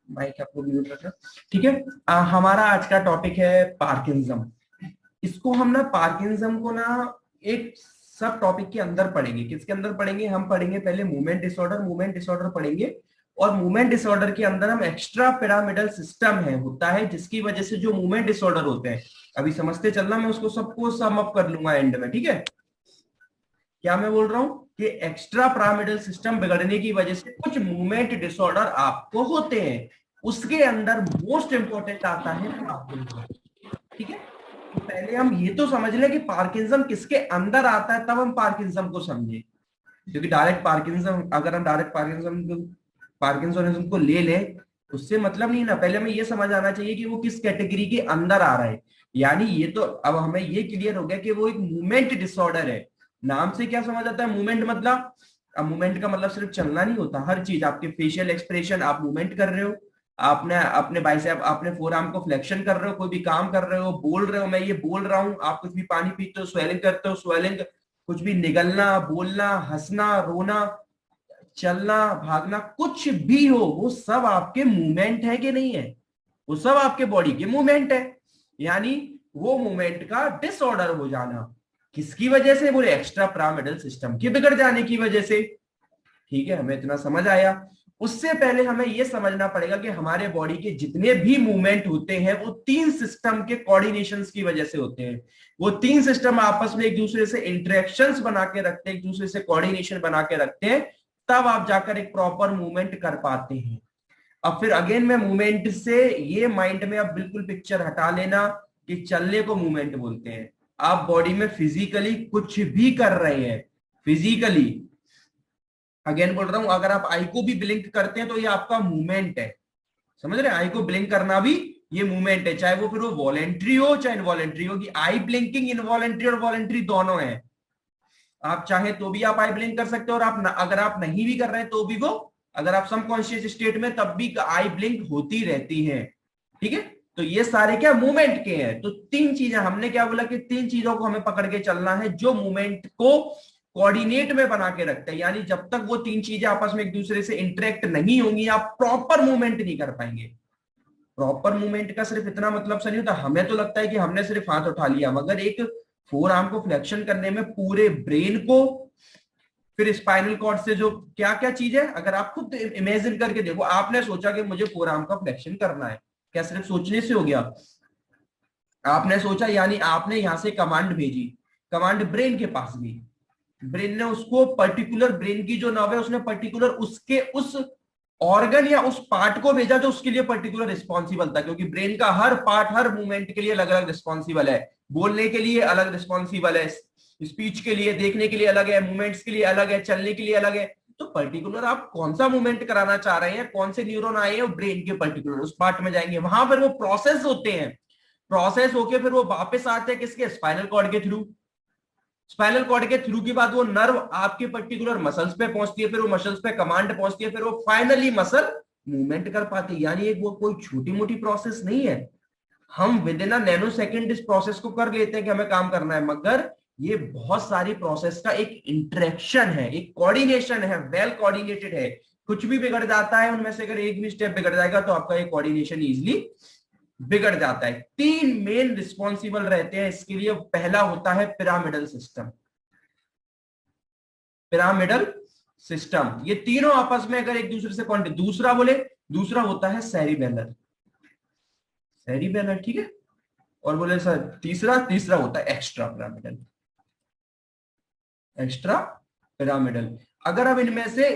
Mic आपको mute रखना। ठीक है। हमारा आज का टॉपिक है पार्किंसम। इसको हम ना पार्किंसम को ना एक सब टॉपिक के अंदर पढ़ेंगे। किसके अंदर पढ़ेंगे? हम पढ़ेंगे पहले मूवमेंट डिसऑर्डर। मूवमेंट डिसऑर्डर पढ़ेंगे और मूवमेंट डिसऑर्डर के अंदर हम एक्स्ट्रा पिरामिडल सिस्टम है होता है जिसकी वजह से जो मूवमेंट डिसऑर्डर होते हैं, अभी समझते चलना, मैं उसको सबको सम अप कर लूंगा एंड में। ठीक है। क्या मैं बोल रहा हूं कि एक्स्ट्रा पिरामिडल सिस्टम बिगड़ने की वजह से कुछ मूवमेंट डिसऑर्डर आपको होते हैं, उसके अंदर मोस्ट इंपॉर्टेंट आता है पार्किंसम। ठीक है। तो पहले हम ये तो समझ लें कि पार्किंसम किसके अंदर आता है, तब हम पार्किंसम को समझे। क्योंकि डायरेक्ट पार्किंसम, अगर हम डायरेक्ट पार्किंसनिज्म को ले लें, उससे मतलब नहीं ना। पहले हमें ये समझ आना चाहिए कि वो किस कैटेगरी के अंदर आ रहा है। यानी ये तो अब हमें ये क्लियर हो गया कि वो एक मूवमेंट डिसऑर्डर है। नाम से क्या समझ आता है मूवमेंट मतलब? अब मूवमेंट का मतलब सिर्फ चलना नहीं होता, हर चीज, आपके फेशियल एक्सप्रेशन, आप मूवमेंट कर रहे हो, आपने अपने बाइसेप, आपने फोर आर्म को फ्लेक्शन कर रहे हो, कोई भी काम कर रहे हो, बोल रहे हो, मैं ये बोल रहा हूं, आप कुछ भी पानी पीते हो स्वेलिंग करते हो, स्वेलिंग, कुछ भी निगलना, बोलना, हंसना, रोना, चलना, भागना, कुछ भी हो, वो सब आपके मूवमेंट है कि नहीं है? वो सब आपके बॉडी के मूवमेंट है। यानी वो मूवमेंट का डिसऑर्डर हो जाना किसकी वजह से? बोले एक्स्ट्रा पिरामिडल सिस्टम के बिगड़ जाने की वजह से। ठीक है, हमें इतना समझ आया। उससे पहले हमें यह समझना पड़ेगा कि हमारे बॉडी के जितने भी मूवमेंट होते हैं वो तीन सिस्टम के कोऑर्डिनेशन की वजह से होते हैं। वो तीन सिस्टम आपस में एक दूसरे से इंटरेक्शंस बना के रखते हैं, एक दूसरे से कोऑर्डिनेशन बना के रखते हैं, तब आप जाकर एक प्रॉपर मूवमेंट कर पाते हैं। अब फिर अगेन मैं मूवमेंट से ये माइंड में अब बिल्कुल पिक्चर हटा लेना कि चलने को मूवमेंट बोलते हैं। आप बॉडी में फिजिकली कुछ भी कर रहे हैं, फिजिकली, अगेन बोल रहा हूं, अगर आप आई को भी ब्लिंक करते हैं तो ये आपका मूवमेंट है। समझ रहे हैं? आई को ब्लिंक करना भी ये मूवमेंट है, चाहे वो फिर वो वॉलेंट्री हो चाहे इनवॉलेंट्री हो। कि आई ब्लिंकिंग इनवॉलेंट्री और वॉलेंट्री दोनों है। आप चाहे तो भी आप आई ब्लिंक कर सकते हो, और आप अगर आप नहीं भी कर रहे हैं तो भी वो, अगर आप सबकॉन्शियस स्टेट में, तब भी आई ब्लिंक होती रहती है। ठीक है। तो ये सारे क्या मूवमेंट के हैं। तो तीन चीजें हमने क्या बोला कि तीन चीजों को हमें पकड़ के चलना है जो मूवमेंट को कोऑर्डिनेट में बना के रखते हैं। यानी जब तक वो तीन चीजें आपस में एक दूसरे से इंटरेक्ट नहीं होंगी, आप प्रॉपर मूवमेंट नहीं कर पाएंगे। प्रॉपर मूवमेंट का सिर्फ इतना मतलब से नहीं होता। हमें तो लगता है कि हमने सिर्फ हाथ उठा लिया, मगर एक फोर आर्म को फ्लेक्शन करने में पूरे ब्रेन को, फिर स्पाइनल कॉर्ड से जो क्या क्या चीज है, अगर आप खुद इमेजिन करके देखो, आपने सोचा कि मुझे फोर आर्म का फ्लेक्शन करना है, क्या सिर्फ सोचने से हो गया? आपने सोचा, यानी आपने यहां से कमांड भेजी, कमांड ब्रेन के पास गई, ब्रेन ने उसको पर्टिकुलर, ब्रेन की जो नर्व है उसने पर्टिकुलर उसके उस ऑर्गन या उस पार्ट को भेजा जो उसके लिए पर्टिकुलर रिस्पॉन्सिबल था। क्योंकि ब्रेन का हर पार्ट हर मूवमेंट के लिए अलग अलग रिस्पॉन्सिबल है। बोलने के लिए अलग रिस्पॉन्सिबल है, स्पीच के लिए, देखने के लिए अलग है, मूवमेंट्स के लिए अलग है, चलने के लिए अलग है। तो पर्टिकुलर आप कौन सा मूवमेंट कराना चाह रहे हैं, कौन से न्यूरॉन आए हैं, ब्रेन के पर्टिकुलर उस पार्ट में जाएंगे, वहां पर वो प्रोसेस होते हैं। प्रोसेस होके फिर वो वापस आते हैं किसके? स्पाइनल कॉर्ड के थ्रू। स्पाइनल कॉर्ड के थ्रू के बाद वो नर्व आपके पर्टिकुलर मसल्स पे पहुंचती है, फिर वो मसल्स पे कमांड पहुंचती है, फिर वो फाइनली मसल मूवमेंट कर पाती है। यानी एक वो कोई छोटी मोटी प्रोसेस नहीं है। हम with in a nano second इस प्रोसेस को कर लेते हैं कि हमें काम करना है, मगर ये बहुत सारी प्रोसेस का एक इंटरेक्शन है, एक कोऑर्डिनेशन है, वेल कोऑर्डिनेटेड है। कुछ भी बिगड़ जाता है उनमें से, अगर एक भी स्टेप बिगड़ जाएगा तो आपका ये कोऑर्डिनेशन इजिली बिगड़ जाता है। तीन मेन रिस्पॉन्सिबल रहते हैं इसके लिए। पहला होता है पिरामिडल सिस्टम। पिरामिडल सिस्टम, ये तीनों आपस में अगर एक दूसरे से कॉन्टेक्ट, दूसरा बोले, दूसरा होता है सेरिबेलर। सेरिबेलर, ठीक है। और बोले सर तीसरा, तीसरा होता है एक्स्ट्रा पिरामिडल। Extra pyramidal. अगर अब इनमें से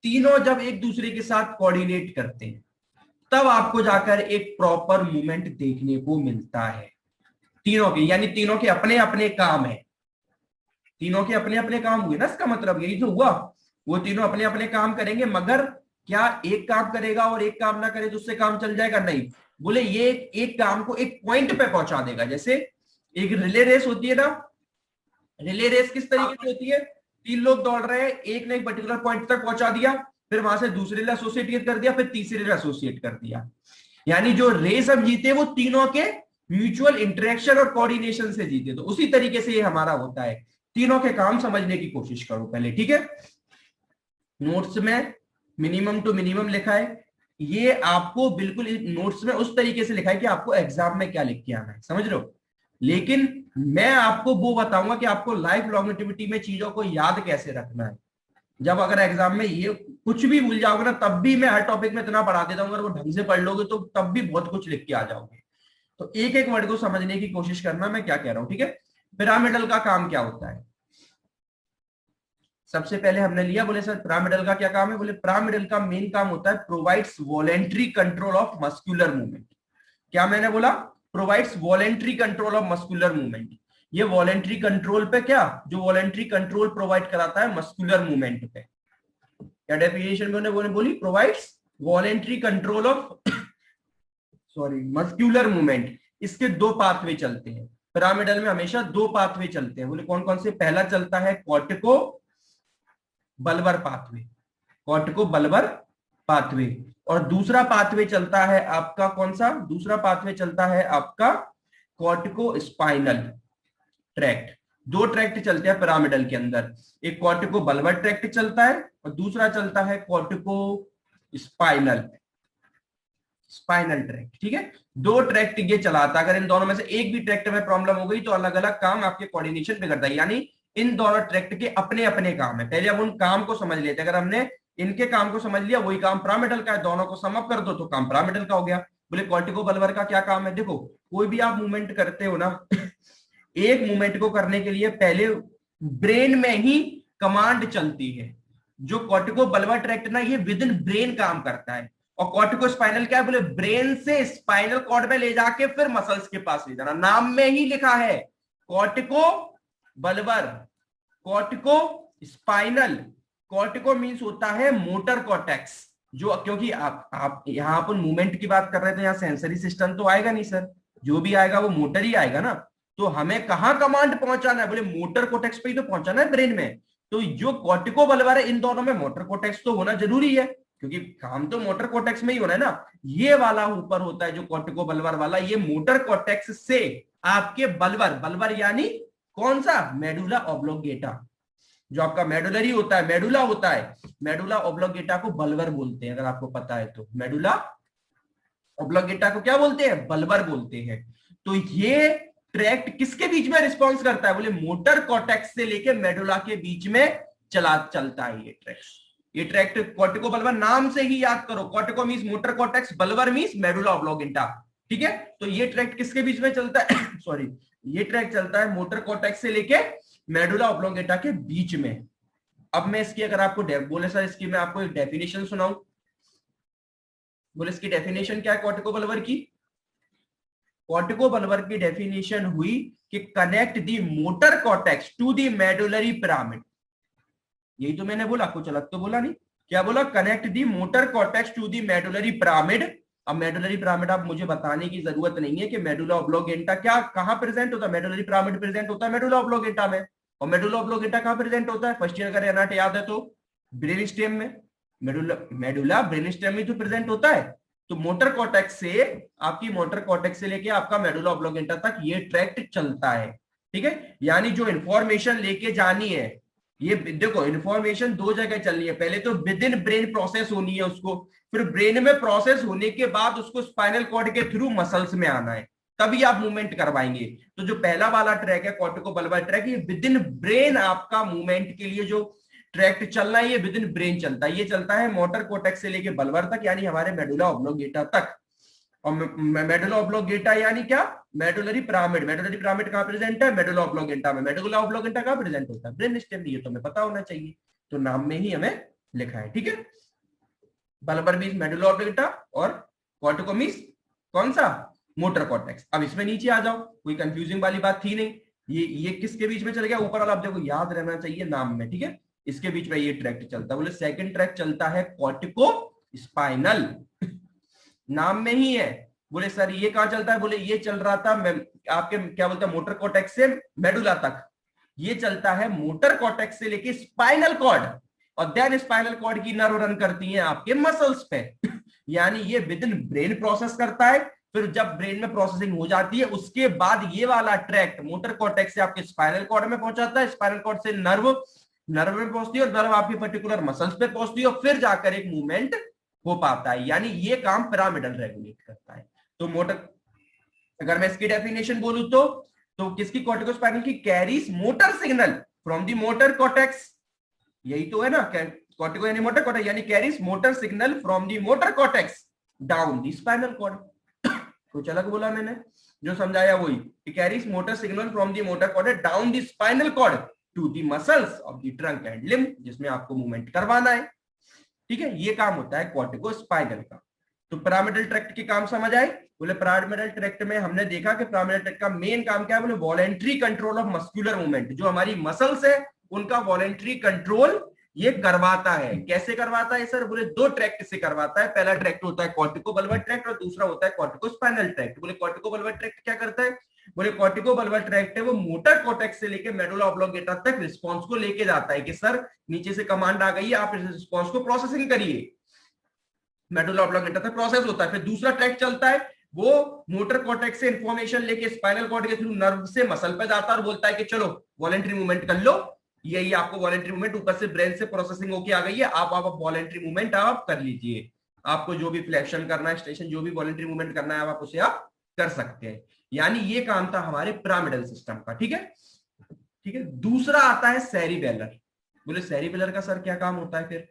तीनों जब एक दूसरे के साथ कोऑर्डिनेट करते हैं, तब आपको जाकर एक प्रॉपर मूवमेंट देखने को मिलता है। तीनों के, यानी तीनों के अपने अपने काम है। तीनों के अपने अपने काम हुए ना, इसका मतलब यही तो हुआ। वो तीनों अपने अपने काम करेंगे, मगर क्या एक काम करेगा और एक काम ना करे तो उससे काम चल जाएगा? नहीं। बोले ये एक काम को एक पॉइंट पे पहुंचा देगा। जैसे एक रिले रेस होती है ना, रिले रेस किस तरीके से होती है? तीन लोग दौड़ रहे हैं, एक ने एक पर्टिकुलर पॉइंट तक पहुंचा दिया, फिर वहां से दूसरे ने एसोसिएट कर दिया, फिर तीसरे ने एसोसिएट कर दिया। यानी जो रेस अब जीते वो तीनों के म्यूचुअल इंटरेक्शन और कोऑर्डिनेशन से जीते। तो उसी तरीके से ये हमारा होता है। तीनों के काम समझने की कोशिश करो पहले, ठीक है। नोट्स में मिनिमम टू मिनिमम लिखा है। ये आपको बिल्कुल नोट्स में उस तरीके से लिखा है कि आपको एग्जाम में क्या लिख के आना है, समझ रहे हो। लेकिन मैं आपको वो बताऊंगा कि आपको लाइफ लॉन्गेटिविटी में चीजों को याद कैसे रखना है। जब अगर एग्जाम में ये कुछ भी भूल जाओगे ना, तब भी मैं हर टॉपिक में इतना पढ़ा देता हूँ, अगर वो ढंग से पढ़ लोगे तो तब भी बहुत कुछ लिख के आ जाओगे। तो एक एक वर्ड को समझने की कोशिश करना मैं क्या कह रहा हूं, ठीक है। पिरामिडल का काम क्या होता है, सबसे पहले हमने लिया, बोले सर पिरामिडल का क्या काम है, बोले पिरामिडल का मेन काम होता है provides voluntary control of muscular movement. क्या मैंने बोला, provides voluntary control of muscular movement. ये वॉलेंट्री कंट्रोल पे क्या, जो वॉलेंट्री कंट्रोल प्रोवाइड कराता है मस्कुलर मूवमेंट पे। क्या डेफिनेशन में उन्होंने बोली, provides voluntary control of sorry muscular movement. इसके दो पाथवे चलते हैं पिरामिडल में, हमेशा दो पाथवे चलते हैं। बोले कौन कौन से, पहला चलता है cortico bulbar pathway, cortico bulbar pathway. और दूसरा पाथवे चलता है आपका कौन सा, दूसरा पाथवे चलता है आपका कॉर्टिको स्पाइनल ट्रैक्ट। दो ट्रैक्ट चलते हैं पिरामिडल के अंदर, एक कॉर्टिको बल्बर ट्रैक्ट चलता है और दूसरा चलता है कॉर्टिको स्पाइनल स्पाइनल ट्रैक्ट, ठीक है। दो ट्रैक्ट ये चलाता है, अगर इन दोनों में से एक भी ट्रैक्ट में प्रॉब्लम हो गई तो अलग अलग काम आपके कोऑर्डिनेशन पे करता है। यानी इन दोनों ट्रैक्ट के अपने अपने काम है, पहले हम उन काम को समझ लेते हैं। अगर हमने इनके काम को समझ लिया, वही काम पिरामिडल का है, दोनों को सम अप कर दो तो काम पिरामिडल का हो गया। बोले कॉर्टिको बल्बर का क्या काम है, देखो कोई भी आप मूवमेंट करते हो ना एक मूवमेंट को करने के लिए पहले ब्रेन में ही कमांड चलती है। जो कॉर्टिको बल्बर ट्रैक्ट ना, ये विद इन ब्रेन काम करता है। और कॉर्टिको स्पाइनल क्या है, बोले ब्रेन से स्पाइनल कॉर्ड में ले जाके फिर मसल्स के पास ले जाना। नाम में ही लिखा है cortico bulbar, cortico spinal. Cortico means होता है मोटर कॉर्टेक्स, जो क्योंकि आप यहां अपन मूवमेंट की बात कर रहे थे, यहाँ सेंसरी सिस्टम तो आएगा नहीं सर, जो भी आएगा वो मोटर ही आएगा ना। तो हमें कहां कमांड पहुंचाना है, बोले मोटर कोटेक्स पे ही तो पहुंचाना है, ब्रेन में। तो जो कॉर्टिको बल्बर है, इन दोनों में मोटर कोटेक्स तो होना जरूरी है, क्योंकि काम तो मोटर कोटेक्स में ही होना है ना। ये वाला ऊपर होता है जो कॉर्टिको बल्बर वाला, ये मोटर कोटेक्स से आपके बल्बर, बल्बर यानी कौन सा, मेडुला ऑब्लोंगेटा। जो आपका मेडुलरी होता है, मेडुला होता है, मेडुला ऑब्लोंगेटा को बल्बर बोलते हैं, अगर आपको पता है तो। मेडुला ऑब्लोंगेटा को क्या बोलते हैं, बल्बर बोलते हैं। तो ये ट्रैक्ट किसके बीच में रिस्पॉन्स करता है, बोले मोटर कॉर्टेक्स से लेके मेडुला के बीच में चलता है ये ट्रैक्ट। ये ट्रैक्ट कॉर्टिको बल्बर नाम से ही याद करो, cortico means motor cortex, bulbar means medulla oblongata, ठीक है। तो ये ट्रैक्ट किसके बीच में चलता है सॉरी, ये ट्रैक्ट चलता है मोटर कॉर्टेक्स से लेके मेडुला ऑब्लोंगेटा के बीच में। अब मैं इसकी अगर आपको बोले सर इसकी मैं आपको एक डेफिनेशन सुनाऊं, बोले इसकी डेफिनेशन क्या है कॉर्टिको बल्बर की। कॉर्टिको बल्बर की डेफिनेशन हुई कि connect the motor cortex to the medullary pyramid. यही तो मैंने बोला, कुछ अलग तो बोला नहीं। क्या बोला, connect the motor cortex to the medullary pyramid. अब मेडुलरी पिरामिड आप मुझे बताने की जरूरत नहीं है कि मेडुला ऑब्लोंगेटा क्या कहां प्रेजेंट होता है। मेडुलरी पिरामिड प्रेजेंट होता है मेडुला ऑब्लोंगेटा में। और मेडुला ऑब्लोंगेटा कहां प्रेजेंट होता है, फर्स्ट ईयर का एनाट याद है तो ब्रेन स्टेम में। मेडुला ब्रेन स्टेम में तो प्रेजेंट होता है। तो मोटर कॉर्टेक्स से, आपकी मोटर कॉर्टेक्स से लेके आपका मेडुला ऑब्लोंगेटा तक ये ट्रैक्ट चलता है, ठीक है। यानी जो इंफॉर्मेशन लेके जानी है, ये देखो इंफॉर्मेशन दो जगह चलनी है, पहले तो विद इन ब्रेन प्रोसेस होनी है उसको, फिर ब्रेन में प्रोसेस होने के बाद उसको स्पाइनल कॉर्ड के थ्रू मसल्स में आना है, तभी आप मूवमेंट करवाएंगे। तो जो पहला वाला ट्रैक है कॉर्टिको बल्बर ट्रैक, ये विद इन ब्रेन आपका मूवमेंट के लिए जो ट्रैक्ट चलना है, ये विद इन ब्रेन चलता है। ये चलता है मोटर कोटेक्स से लेके बल्बर तक, यानी हमारे मेडुला ऑब्लोंगेटा तक। और मेडुला ऑब्लोंगेटा यानी क्या, मेडुलरी पिरामिड। मेडुलरी पिरामिड कहां प्रेजेंट है, मेडुला ऑब्लोंगेटा में। मेडुला ऑब्लोंगेटा कहां प्रेजेंट होता है, ब्रेन स्टेम में। ये तो हमें पता होना चाहिए, तो नाम में ही हमें लिखा है, ठीक है। बल्बर मींस मेडुला ऑब्लोंगेटा और कॉर्टिको मींस कौन सा, मोटर कॉर्टेक्स। अब इसमें नीचे आ जाओ, कोई कंफ्यूजिंग वाली बात थी नहीं। ये किसके बीच में चल गया, ऊपर वाला आप देखो याद रहना चाहिए नाम में, ठीक है। इसके बीच में ये ट्रैक्ट चलता है। बोले सेकंड ट्रैक चलता है कॉर्टिको स्पाइनल, नाम में ही है। बोले सर ये कहां चलता है, बोले ये चल रहा था आपके क्या बोलते हैं मोटर कॉर्टेक्स से मेडुला तक। ये चलता है मोटर कॉर्टेक्स से लेके स्पाइनल कॉर्ड, और देन स्पाइनल कॉर्ड की नर्व रन करती हैं आपके मसल्स पे यानी ये विद इन ब्रेन प्रोसेस करता है। फिर जब ब्रेन में प्रोसेसिंग हो जाती है, उसके बाद ये वाला ट्रैक्ट मोटर कॉर्टेक्स से आपके स्पाइनल कॉर्ड में पहुंचाता है, स्पाइनल कॉर्ड से नर्व नर्व में पहुंचती है और नर्व आपके पर्टिकुलर मसल्स पे पहुंचती है और फिर जाकर एक मूवमेंट हो पाता है, यानी ये काम पिरामिडल रेगुलेट करता है। तो मोटर, अगर मैं इसकी डेफिनेशन बोलूं तो किसकी, कॉर्टिकोस्पाइनल की, carries motor signal from the motor cortex, यही तो है ना, कॉर्टिको यानी मोटर कॉर्टेक्स, यानी carries motor signal from the motor cortex down the spinal cord. कुछ अलग बोला मैंने, जो समझाया वही, carries motor signal from the motor cortex down the spinal cord to the muscles of the trunk and limb, जिसमें आपको मूवमेंट करवाना है। ठीक है, ये काम होता है कॉर्टिकोस्पाइनल का। तो पिरामिडल ट्रैक्ट के काम समझ आए। बोले पिरामिडल ट्रैक्ट में हमने देखा कि पिरामिडल ट्रैक्ट का मेन काम क्या है, बोले voluntary control of muscular movement, जो हमारी मसल्स है उनका वॉलेंट्री कंट्रोल ये करवाता है। कैसे करवाता है सर, बोले दो ट्रैक्ट से करवाता है। पहला ट्रैक्ट होता है कॉर्टिकोबल्बर ट्रैक्ट और दूसरा होता है कॉर्टिकोस्पाइनल ट्रैक्ट। बोले कॉर्टिकोबल्बर ट्रैक्ट क्या करता है, बोले कॉर्टिकोबल्बर ट्रैक्ट है वो मोटर कॉर्टेक्स से लेकर मेडुला ऑब्लोंगेटा तक रिस्पांस को लेके जाता है कि सर नीचे से कमांड आ गई है, आप इस रिस्पांस को प्रोसेसिंग करिए, मेडुला ऑब्लोंगेटा तक प्रोसेस होता है। फिर दूसरा ट्रैक चलता है, वो मोटर कॉर्टेक्स से इंफॉर्मेशन लेके स्पाइनल कॉर्ड के थ्रू नर्व से मसल पे जाता है और बोलता है कि चलो वॉलेंट्री मूवमेंट कर लो, यही आपको वॉलेंट्री मूवमेंट ऊपर से ब्रेन से प्रोसेसिंग होके आ गई है, आप वॉलेंट्री मूवमेंट आप कर लीजिए, आपको जो भी फ्लेक्शन करना है, स्टेशन जो भी वॉलेंट्री मूवमेंट करना है आप उसे आप कर सकते हैं। यानी ये काम था हमारे पिरामिडल सिस्टम का। ठीक है, ठीक है। दूसरा आता है सेरिबेलर। बोले सेरिबेलर का सर क्या काम होता है, फिर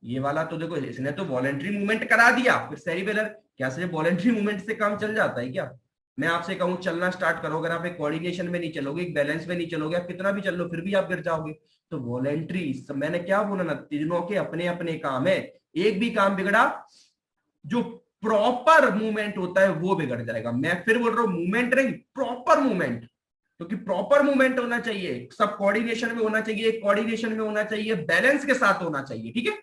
ये वाला तो देखो इसने तो वॉलेंट्री मूवमेंट करा दिया, फिर सेरिबेलर क्या सिर्फ वॉलेंट्री मूवमेंट से काम चल जाता है क्या? मैं आपसे कहूं चलना स्टार्ट करो, अगर आप एक कोऑर्डिनेशन में नहीं चलोगे, एक बैलेंस में नहीं चलोगे, आप कितना भी चल लो फिर भी आप गिर जाओगे। तो वॉलेंट्री, मैंने क्या बोला ना, तीनों के अपने अपने काम है, एक भी काम बिगड़ा जो प्रॉपर मूवमेंट होता है वो बिगड़ जाएगा। मैं फिर बोल रहा हूं मूवमेंट नहीं, प्रॉपर मूवमेंट, क्योंकि प्रॉपर मूवमेंट होना चाहिए, सब कोऑर्डिनेशन में होना चाहिए, कोऑर्डिनेशन में होना चाहिए, बैलेंस के साथ होना चाहिए। ठीक है,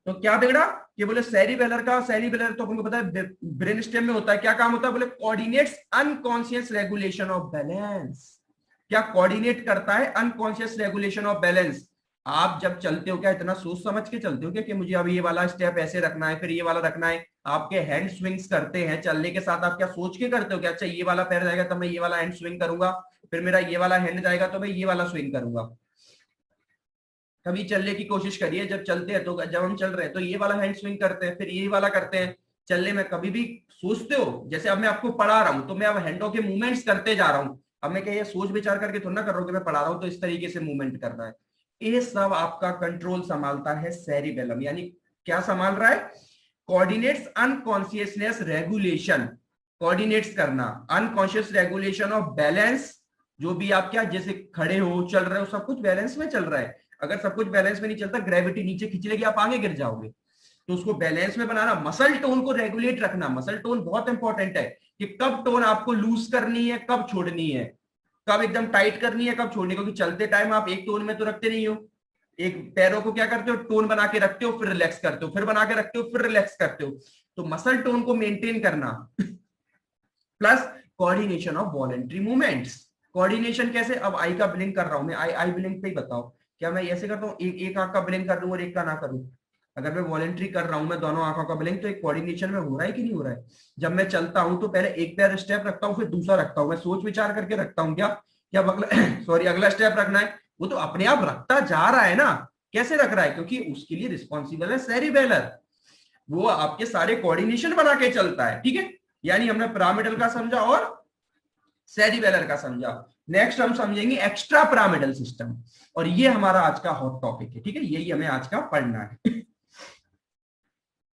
तो क्या बिगड़ा कि बोले सेरिबेलर का, सेरिबेलर तो आपको पता है ब्रेन स्टेम में होता है, क्या काम होता है, बोले coordinates unconscious regulation of balance. क्या कोऑर्डिनेट करता है, अनकॉन्शियस रेगुलेशन ऑफ बैलेंस। आप जब चलते हो क्या इतना सोच समझ के चलते हो क्या कि मुझे अब ये वाला स्टेप ऐसे रखना है, फिर ये वाला रखना है? आपके हैंड स्विंग्स करते हैं चलने के साथ, आप क्या सोच के करते हो क्या, अच्छा ये वाला पैर जाएगा तो मैं ये वाला हैंड स्विंग करूंगा, फिर मेरा ये वाला हैंड जाएगा तो मैं ये वाला स्विंग करूंगा? कभी चलने की कोशिश करिए, जब चलते हैं तो जब हम चल रहे हैं तो ये वाला हैंड स्विंग करते हैं, फिर ये वाला करते हैं। चलने में कभी भी सोचते हो, जैसे अब मैं आपको पढ़ा रहा हूं तो मैं अब हैंडों के मूवमेंट्स करते जा रहा हूं, अब मैं क्या ये सोच विचार करके थोड़ा ना कर रहा हूं कि मैं पढ़ा रहा हूं तो इस तरीके से मूवमेंट करना है। ये सब आपका कंट्रोल संभालता है सेरिबेलम, यानी क्या संभाल रहा है, कोऑर्डिनेट्स अनकॉन्शियसनेस रेगुलेशन, कोऑर्डिनेट्स करना, अनकॉन्शियस रेगुलेशन ऑफ बैलेंस, जो भी आप क्या जैसे खड़े हो चल रहे हो सब कुछ बैलेंस में चल रहा है। अगर सब कुछ बैलेंस में नहीं चलता, ग्रेविटी नीचे खींच लेगी, आप आगे गिर जाओगे। तो उसको बैलेंस में बनाना, मसल टोन को रेगुलेट रखना, मसल टोन बहुत इंपॉर्टेंट है कि कब टोन आपको लूज करनी है, कब छोड़नी है, कब एकदम टाइट करनी है, कब छोड़नी है, क्योंकि चलते टाइम आप एक टोन में तो रखते नहीं हो, एक पैरों को क्या करते हो, टोन बना के रखते हो फिर रिलैक्स करते हो, फिर बना के रखते हो फिर रिलैक्स करते हो। तो मसल टोन को मेंटेन करना plus coordination of voluntary movements. Coordination कैसे, अब आई का ब्लिंक कर रहा हूं मैं, आई आई ब्लिंक पे ही बताओ, क्या मैं ऐसे करता हूँ एक आंख का ब्लिंक कर दूं और एक का ना करूं? अगर मैं वॉलेंट्री कर रहा हूं, मैं दोनों आंखों का ब्लिंक, तो एक कोऑर्डिनेशन में हो रहा है कि नहीं हो रहा है? जब मैं चलता हूं तो पहले एक पैर स्टेप रखता हूं फिर दूसरा रखता हूं, मैं सोच विचार करके रखता हूं क्या क्या अगला सॉरी अगला स्टेप रखना है, वो तो अपने आप रखता जा रहा है ना। कैसे रख रहा है, क्योंकि उसके लिए रिस्पॉन्सिबल है सेरिबेलर, वो आपके सारे कोऑर्डिनेशन बना के चलता है। ठीक है, यानी हमने पिरामिडल का समझा और सेरिबेलर का समझा। नेक्स्ट हम समझेंगे एक्स्ट्रा पिरामिडल सिस्टम, और ये हमारा आज का हॉट टॉपिक है। ठीक है, यही हमें आज का पढ़ना है।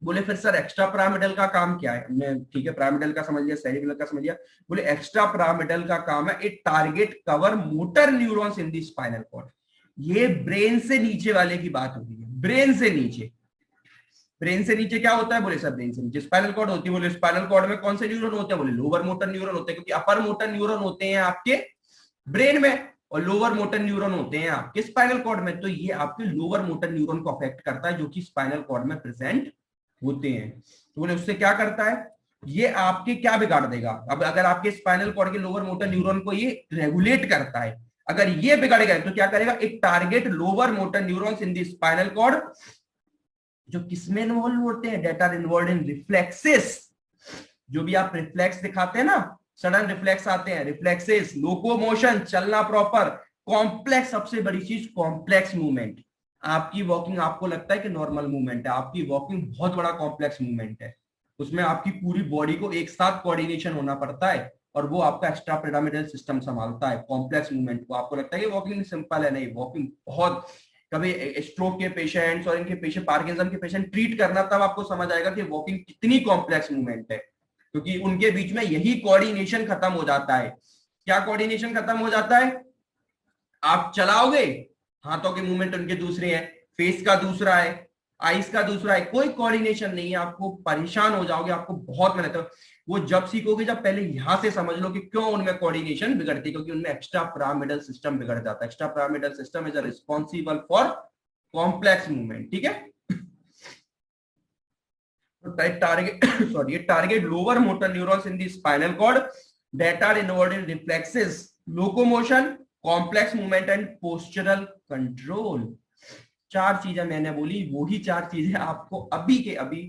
बोले फिर सर एक्स्ट्रा पिरामिडल का काम क्या है? हमने ठीक है पिरामिडल का समझ लिया, सेरिबेलर का समझ लिया। बोले एक्स्ट्रा पिरामिडल का काम है it target cover motor neurons in the spinal cord. ये ब्रेन से नीचे वाले की बात हो रही है, ब्रेन से नीचे। ब्रेन से नीचे क्या होता है, बोले सर ब्रेन से नीचे स्पाइनल कॉर्ड होती है। बोले स्पाइनल कॉर्ड में कौन से न्यूरॉन होते हैं? बोले लोअर मोटर न्यूरॉन होते हैं, क्योंकि अपर मोटर न्यूरॉन होते हैं आपके ब्रेन में और लोअर मोटर न्यूरॉन होते हैं आपके स्पाइनल कॉर्ड में। तो ये आपके लोअर मोटर न्यूरॉन को अफेक्ट करता है जो कि स्पाइनल कॉर्ड में प्रेजेंट होते हैं। तो बोले उससे क्या करता है, ये आपके क्या बिगाड़ देगा? अब अगर आपके स्पाइनल कॉर्ड के लोअर मोटर न्यूरॉन को ये रेगुलेट करता है, अगर ये बिगड़ गए तो क्या करेगा, it target lower motor neurons in the spinal cord, जो किसमें इन्वॉल्व होते हैं, that are involve in reflexes. जो भी आप रिफ्लेक्स दिखाते हैं ना, सडन रिफ्लेक्स आते हैं, रिफ्लेक्सेस, लोकोमोशन, चलना प्रॉपर, कॉम्प्लेक्स, सबसे बड़ी चीज कॉम्प्लेक्स मूवमेंट। आपकी वॉकिंग आपको लगता है कि नॉर्मल मूवमेंट है, आपकी वॉकिंग बहुत बड़ा कॉम्प्लेक्स मूवमेंट है। उसमें आपकी पूरी बॉडी को एक साथ कोऑर्डिनेशन होना पड़ता है और वो आपका एक्स्ट्रा पिरामिडल सिस्टम संभालता है कॉम्प्लेक्स मूवमेंट को। आपको लगता है कि वॉकिंग सिंपल है, नहीं, वॉकिंग बहुत, कभी स्ट्रोक के पेशेंट्स और इनके पेशेंट, पार्किंसम के पेशेंट ट्रीट करना, तब आपको समझ आएगा कि वॉकिंग कितनी कॉम्प्लेक्स मूवमेंट है, क्योंकि उनके बीच में यही कोऑर्डिनेशन खत्म हो जाता है। क्या कोऑर्डिनेशन खत्म हो जाता है? आप चलाओगे, हाथों के मूवमेंट उनके दूसरे हैं, फेस का दूसरा है, आईज का दूसरा है, कोई कोऑर्डिनेशन नहीं है, आपको परेशान हो जाओगे, आपको बहुत मेहनत है। वो जब सीखोगे, जब पहले यहां से समझ लो कि क्यों उनमें कोऑर्डिनेशन बिगड़ती है, क्योंकि उनमें एक्स्ट्रा पिरामिडल सिस्टम बिगड़ जाता है। Extra pyramidal system is responsible for complex movement, ठीक है। Target sorry, target lower motor neurons in the spinal cord that are involved in reflexes, locomotion, complex movement and postural control. चार चीजें मैंने बोली, वही चार चीजें आपको अभी के अभी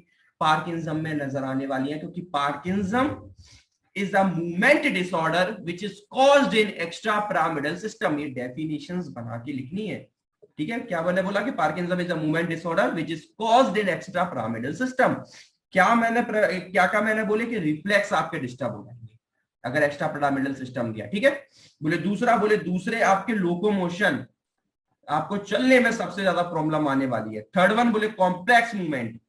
पार्किंसम में नजर आने वाली हैं, क्योंकि Parkinsonism is a movement disorder which is caused in extra pyramidal system. ये डेफिनेशंस बना के लिखनी है, ठीक है। क्या मैंने बोला कि Parkinsonism is a movement disorder which is caused in extra pyramidal system. क्या मैंने बोले कि रिफ्लेक्स आपके डिस्टर्ब हो जाएंगे अगर एक्स्ट्रा पिरामिडल सिस्टम गया, ठीक है। बोले दूसरे आपके लोकोमोशन, आपको चलने में सबसे ज्यादा प्रॉब्लम आने वाली है। थर्ड वन बोले कॉम्प्लेक्स मूवमेंट,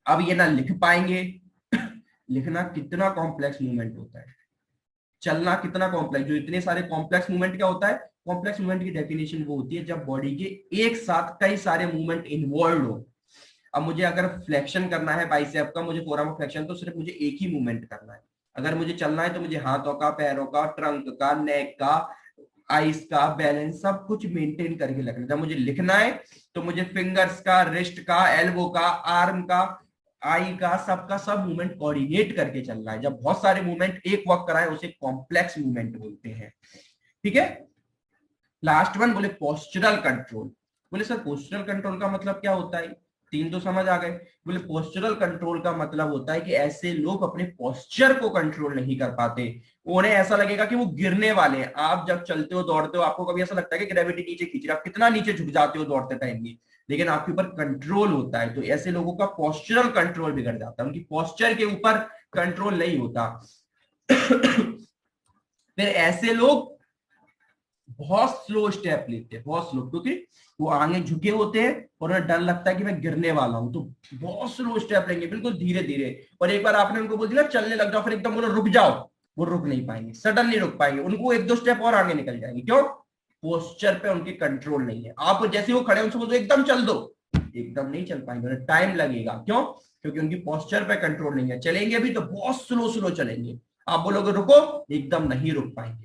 अब ये ना लिख पाएंगे लिखना कितना कॉम्प्लेक्स मूवमेंट होता है, चलना कितना कॉम्प्लेक्स, जो इतने सारे कॉम्प्लेक्स मूवमेंट, क्या होता है कॉम्प्लेक्स मूवमेंट की डेफिनेशन वो होती है जब बॉडी के एक साथ कई सारे मूवमेंट इन्वॉल्व हो। अब मुझे अगर फ्लेक्शन करना है बाइसेप का, मुझे फोरम फ्लेक्शन, तो सिर्फ मुझे एक ही मूवमेंट करना है। अगर मुझे चलना है तो मुझे हाथों का, पैरों का, ट्रंक का, नेक का, आइस का, बैलेंस सब कुछ मेंटेन करके लगना। जब मुझे लिखना है तो मुझे फिंगर्स का, रिस्ट का, एल्बो का, आर्म का, आई का, सबका सब मूवमेंट कोऑर्डिनेट करके चलना है। जब बहुत सारे मूवमेंट एक वक्त कराए उसे कॉम्प्लेक्स मूवमेंट बोलते हैं, ठीक है। लास्ट वन बोले पोस्चरल कंट्रोल। बोले सर पोस्चरल कंट्रोल का मतलब क्या होता है? तीन तो समझ आ गए। बोले पोस्चरल कंट्रोल का मतलब होता है कि ऐसे लोग अपने पोस्चर को कंट्रोल नहीं कर पाते, उन्हें ऐसा लगेगा कि वो गिरने वाले हैं। आप जब चलते हो, दौड़ते हो, आपको कभी ऐसा लगता है कि ग्रेविटी नीचे खींच रही है, आप कितना नीचे झुक जाते हो दौड़ते टाइम भी, लेकिन आपके ऊपर कंट्रोल होता है। तो ऐसे लोगों का पोस्चरल कंट्रोल बिगड़ जाता है, उनकी पोस्चर के ऊपर कंट्रोल नहीं होता। फिर ऐसे लोग बहुत स्लो स्टेप लेते हैं, बहुत स्लो, क्योंकि वो आगे झुके होते हैं और उन्हें डर लगता है कि मैं गिरने वाला हूं, तो बहुत स्लो स्टेप लेंगे, बिल्कुल धीरे धीरे। और एक बार आपने उनको बोल दिया चलने लग जाओ, फिर एकदम बोलो रुक जाओ, वो रुक नहीं पाएंगे, सडन नहीं रुक पाएंगे, उनको एक दो स्टेप और आगे निकल जाएंगे। क्यों? पोस्चर पे उनकी कंट्रोल नहीं है। आप जैसे वो खड़े उनसे बोलो एकदम चल दो, एकदम नहीं चल पाएंगे, उन्हें टाइम लगेगा। क्यों? क्योंकि उनकी पोस्चर पे कंट्रोल नहीं है। चलेंगे भी तो बहुत स्लो स्लो चलेंगे, आप बोलोगे रुको, एकदम नहीं रुक पाएंगे।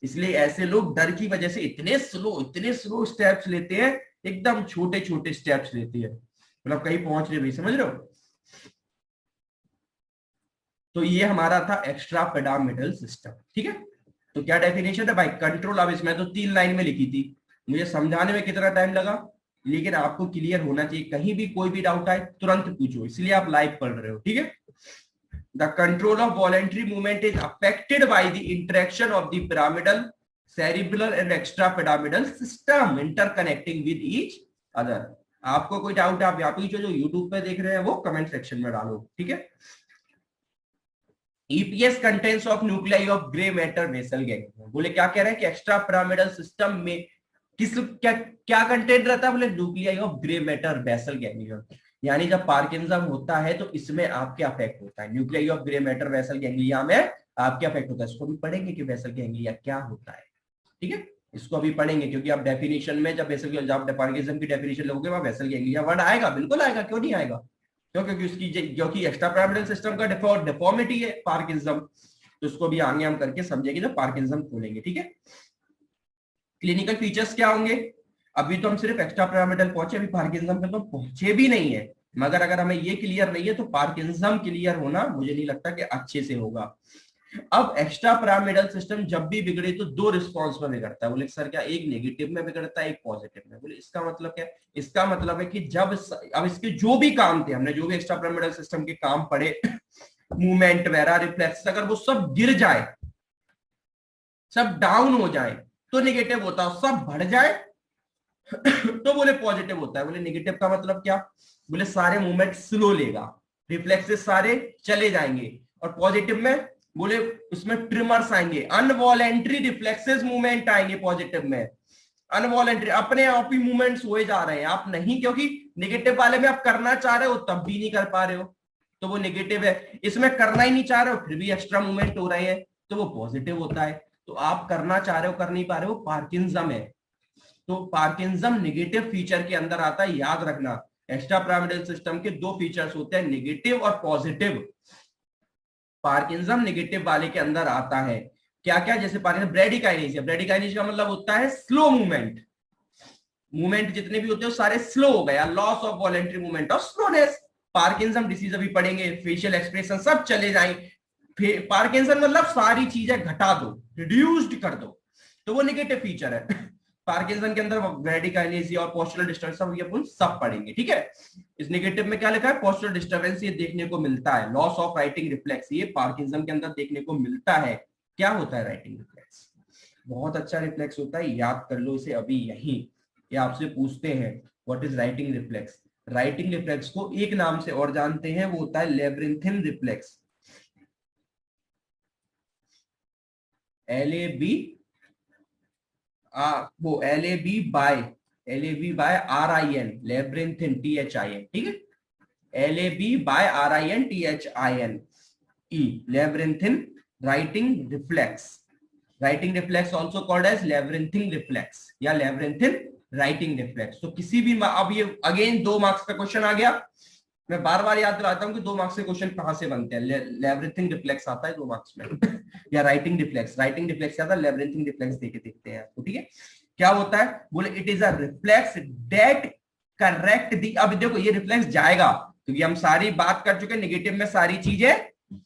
इसलिए ऐसे लोग डर की वजह से इतने स्लो स्टेप्स लेते हैं, एकदम छोटे छोटे स्टेप्स लेते हैं, मतलब कहीं पहुंच रहे भी, समझ रहे हो। तो ये हमारा था एक्स्ट्रा पिरामिडल सिस्टम, ठीक है। तो क्या डेफिनेशन है भाई कंट्रोल? अब इसमें तो 3 लाइन में लिखी थी, मुझे समझाने में कितना टाइम लगा, लेकिन आपको क्लियर होना चाहिए। कहीं भी कोई भी डाउट आए तुरंत पूछो, इसलिए आप लाइव पढ़ रहे हो, ठीक है। The control of voluntary movement is affected by the interaction of the pyramidal, cerebral and extrapyramidal system interconnecting with each other. आपको कोई डाउट आप यहाँ पे जो यूट्यूब पे देख रहे हैं वो कमेंट सेक्शन में डालो, ठीक है। EPS contains of nuclei of gray matter basal ganglia। बोले क्या कह रहे हैं कि एक्स्ट्रा पिरामिडल सिस्टम में क्या कंटेंट रहता है? बोले nuclei of grey matter basal ganglion. यानी जब पार्किंसम होता है तो इसमें आपके अफेक्ट होता है, nuclei of grey matter vessel ganglia में आपके अफेक्ट होता है। इसको भी पढ़ेंगे कि वेसल गैंग्लिया क्या होता है, ठीक है। इसको भी पढ़ेंगे क्योंकि आप डेफिनेशन में जब पार्किंसम की डेफिनेशन लोगे वहां वेसल गैंग्लिया वर्ड आएगा, बिल्कुल आएगा, क्यों नहीं आएगा। क्यों? क्योंकि उसकी क्योंकि एक्स्ट्रा पिरामिडल सिस्टम का डिफॉर्मिटी है पार्किंसम, तो उसको भी आगे हम करके समझेंगे जब पार्किंसम खोलेंगे, ठीक है। क्लिनिकल फीचर्स क्या होंगे? अभी तो हम सिर्फ एक्स्ट्रा पिरामिडल पहुंचे, अभी पार्किंसम पे तो पहुंचे भी नहीं है, मगर अगर हमें ये क्लियर नहीं है तो पार्किंसम क्लियर होना मुझे नहीं लगता कि अच्छे से होगा। अब एक्स्ट्रा पिरामिडल सिस्टम जब भी बिगड़े तो दो रिस्पॉन्स में बिगड़ता है। बोले सर क्या? एक नेगेटिव में बिगड़ता है, एक पॉजिटिव में। बोले इसका मतलब क्या? इसका मतलब है कि जब अब इसके जो भी काम थे, हमने जो भी एक्स्ट्रा पिरामिडल सिस्टम के काम पढ़े, मूवमेंट वगैरह, रिफ्लेक्स, अगर वो सब गिर जाए, सब डाउन हो जाए, तो निगेटिव होता है, सब बढ़ जाए तो बोले पॉजिटिव होता है। बोले निगेटिव का मतलब क्या? बोले सारे मूवमेंट स्लो लेगा, रिफ्लेक्सेस सारे चले जाएंगे। और पॉजिटिव में बोले उसमें ट्रिमर्स आएंगे, अनवॉलेंट्री रिफ्लेक्सेस मूवमेंट आएंगे पॉजिटिव में। अनवॉलेंट्री अपने आप ही मूवमेंट्स हुए जा रहे हैं, आप नहीं, क्योंकि निगेटिव वाले में आप करना चाह रहे हो तब भी नहीं कर पा रहे हो, तो वो निगेटिव है। इसमें करना ही नहीं चाह रहे हो फिर भी एक्स्ट्रा मूवमेंट हो रहे हैं, तो वो पॉजिटिव होता है। तो आप करना चाह रहे हो कर नहीं पा रहे हो, पार्किंसम है। तो पार्किंसम निगेटिव फीचर के अंदर आता है, याद रखना। एक्स्ट्रा पिरामिडल सिस्टम के दो फीचर्स होते हैं, निगेटिव और पॉजिटिव। पार्किंसम निगेटिव वाले के अंदर आता है। क्या क्या? जैसे ब्रेडिकाइनेसिया, ब्रेडिकाइनेसिया का मतलब होता है स्लो मूवमेंट। मूवमेंट जितने भी होते हैं सारे स्लो हो गया, loss of voluntary movement of slowness. Parkinsonism disease अभी पढ़ेंगे, फेशियल एक्सप्रेशन सब चले जाएंगे। पार्किंसन मतलब सारी चीजें घटा दो, रिड्यूस्ड कर दो, तो वो निगेटिव फीचर है। पार्किंसन के अंदर ब्रेडिकाइनेसिया और पोस्चरल डिस्टर्बेंस सब ये अपन सब पढ़ेंगे, ठीक है। इस निगेटिव में क्या लिखा है? पोस्चरल डिस्टर्बेंस ये देखने को मिलता है, लॉस ऑफ राइटिंग रिफ्लेक्स ये पार्किंसन के अंदर देखने को मिलता है। क्या होता है राइटिंग रिफ्लेक्स? बहुत अच्छा रिफ्लेक्स होता है, याद कर लो इसे अभी यहीं। ये आपसे पूछते हैं what is writing reflex. Righting reflex को एक नाम से और जानते हैं, वो होता है लेब्रिंथिन रिफ्लेक्स। वो LAB by RIN, labyrinthine THIN, ठीक है। LAB by RIN THIN E, labyrinthine righting reflex. Righting reflex also called as labyrinthine reflex या लेब्रिंथिन राइटिंग रिफ्लेक्स। तो किसी भी, अब ये अगेन 2 मार्क्स का क्वेश्चन आ गया। मैं बार बार याद दिलाता हूं कि 2 मार्क्स के क्वेश्चन कहां से बनते हैं। लेब्रिंथिन रिफ्लेक्स आता है 2 मार्क्स में या राइटिंग रिफ्लेक्स। राइटिंग रिफ्लेक्स आता है, लेब्रिंथिन रिफ्लेक्स देके देखते हैं आपको, ठीक है। क्या होता है? बोले it is a reflex that correct दी। अब देखो ये रिफ्लेक्स जाएगा क्योंकि हम सारी बात कर चुके, निगेटिव में सारी चीजें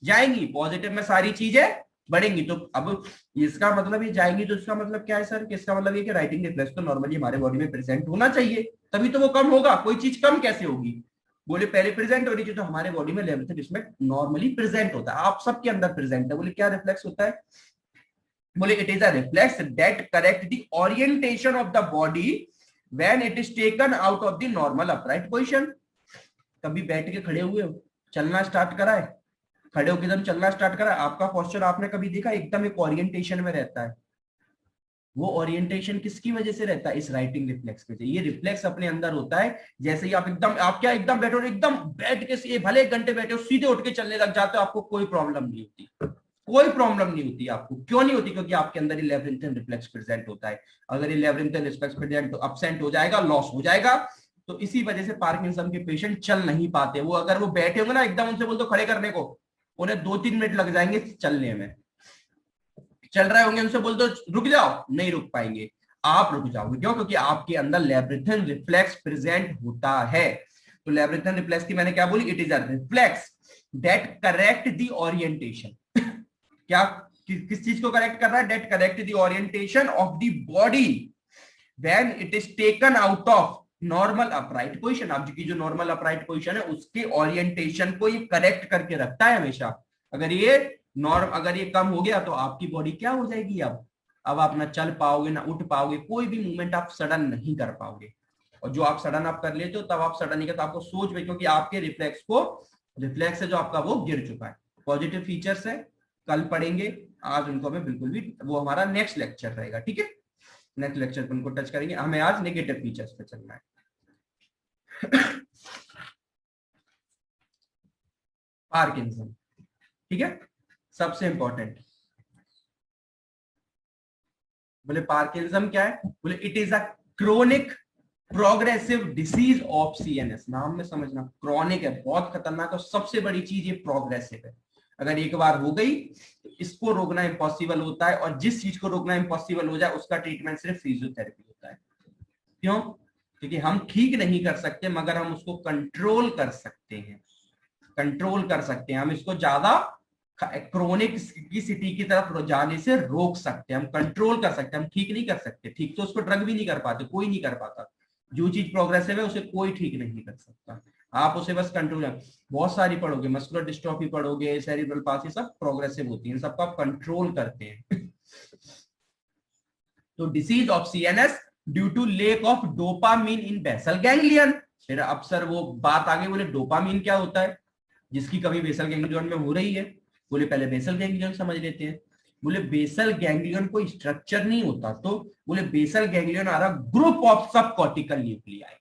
जाएंगी, पॉजिटिव में सारी चीजें बढ़ेंगी। तो अब इसका मतलब ये जाएंगी, तो इसका मतलब क्या है सर? कि इसका मतलब ये कि राइटिंग रिफ्लेक्स तो नॉर्मली हमारे बॉडी में प्रेजेंट होना चाहिए, तभी तो वो कम होगा। कोई चीज कम कैसे होगी? बोले पहले प्रेजेंट हो रही थी, तो हमारे बॉडी में लेब्रिंथिन इसमें नॉर्मली प्रेजेंट होता है, आप सबके अंदर प्रेजेंट है। बोले क्या रिफ्लेक्स होता है? बोले it is a reflex that correct the orientation of the body when it is taken out of the normal upright position. कभी बैठ के खड़े हुए हो, चलना स्टार्ट करा है, खड़े होकर एकदम चलना स्टार्ट करा, आपका पोस्चर आपने कभी देखा एकदम एक ओरिएंटेशन में रहता है। वो ओरिएंटेशन किसकी वजह से रहता है? इस राइटिंग रिफ्लेक्स की वजह। ये रिफ्लेक्स अपने अंदर होता है, जैसे ही आप एकदम, आप क्या एकदम बैठो, एकदम बैठ के भले 1 घंटे बैठे हो, सीधे उठ के चलने लग जाते हो, आपको कोई प्रॉब्लम नहीं होती। कोई प्रॉब्लम नहीं होती आपको। क्यों नहीं होती? क्योंकि आपके अंदर ये लेब्रिंथिन रिफ्लेक्स प्रेजेंट होता है। अगर ये लेब्रिंथिन रिफ्लेक्स प्रेजेंट तो अब्सेंट हो जाएगा, लॉस हो जाएगा। तो इसी वजह से पार्किंसन के पेशेंट चल नहीं पाते। वो अगर वो बैठे होंगे ना, एकदम उनसे बोल दो खड़े करने को, उन्हें 2-3 मिनट लग जाएंगे चलने में। चल रहे होंगे, उनसे बोल दो रुक जाओ, नहीं रुक पाएंगे। आप रुक जाओगे, क्यों? क्योंकि आपके अंदर लेब्रिंथिन रिफ्लेक्स प्रेजेंट होता है। तो लेब्रिंथिन रिफ्लेक्स की मैंने क्या बोली? It is a reflex that correct the orientation. क्या किस चीज को करेक्ट कर रहा है? That correct the orientation of the body when it is taken out of normal upright position. आपकी जो नॉर्मल अपराइट पोजीशन है उसके ओरिएंटेशन को ये करेक्ट करके रखता है हमेशा। अगर ये कम हो गया तो आपकी बॉडी क्या हो जाएगी? अब आप ना चल पाओगे, ना उठ पाओगे, कोई भी मूवमेंट आप सडन नहीं कर पाओगे। और जो आप सडन आप कर लेते हो, तब आप सडन नहीं करते, आपको सोच में, क्योंकि आपके रिफ्लेक्स है जो आपका वो गिर चुका है। पॉजिटिव फीचर्स है, कल पढ़ेंगे, आज उनको हमें बिल्कुल भी, वो हमारा नेक्स्ट लेक्चर रहेगा, ठीक है। नेक्स्ट लेक्चर पर उनको टच करेंगे, हमें आज नेगेटिव फीचर्स पे चलना है। पार्किंसन, ठीक है, सबसे इंपॉर्टेंट। बोले पार्किंसम क्या है? बोले it is a chronic progressive disease of CNS। नाम में समझना, क्रॉनिक है, बहुत खतरनाक है। सबसे बड़ी चीज ये प्रोग्रेसिव है। अगर एक बार हो गई तो इसको रोकना इम्पॉसिबल होता है, और जिस चीज को रोकना इम्पॉसिबल हो जाए उसका ट्रीटमेंट सिर्फ फिजियोथेरेपी होता है। क्यों? क्योंकि हम ठीक नहीं कर सकते, मगर हम उसको कंट्रोल कर सकते हैं। कंट्रोल कर सकते हैं हम इसको, ज्यादा क्रोनिक की स्थिति की तरफ जाने से रोक सकते हैं, हम कंट्रोल कर सकते हैं। हम ठीक नहीं कर सकते, ठीक तो उसको ड्रग भी नहीं कर पाते, कोई नहीं कर पाता। जो चीज प्रोग्रेसिव है उसे कोई ठीक नहीं कर सकता, आप उसे बस कंट्रोल। बहुत सारी पढ़ोगे, मस्कुलर डिस्ट्रॉफी पढ़ोगे, सेरिब्रल पाल्सी, सब प्रोग्रेसिव होती है, सबको आप कंट्रोल करते हैं। तो disease of CNS due to lack of dopamine in basal ganglion. फिर अब सर वो बात आगे, बोले डोपामीन क्या होता है, जिसकी कमी बेसल गैंग्लियन में हो रही है। बोले पहले बेसल गैंग्लियन समझ लेते हैं। बोले बेसल गैंग्लियन कोई स्ट्रक्चर नहीं होता, तो बोले बेसल गैंग्लियन आ रहा group of sub cortical nuclei.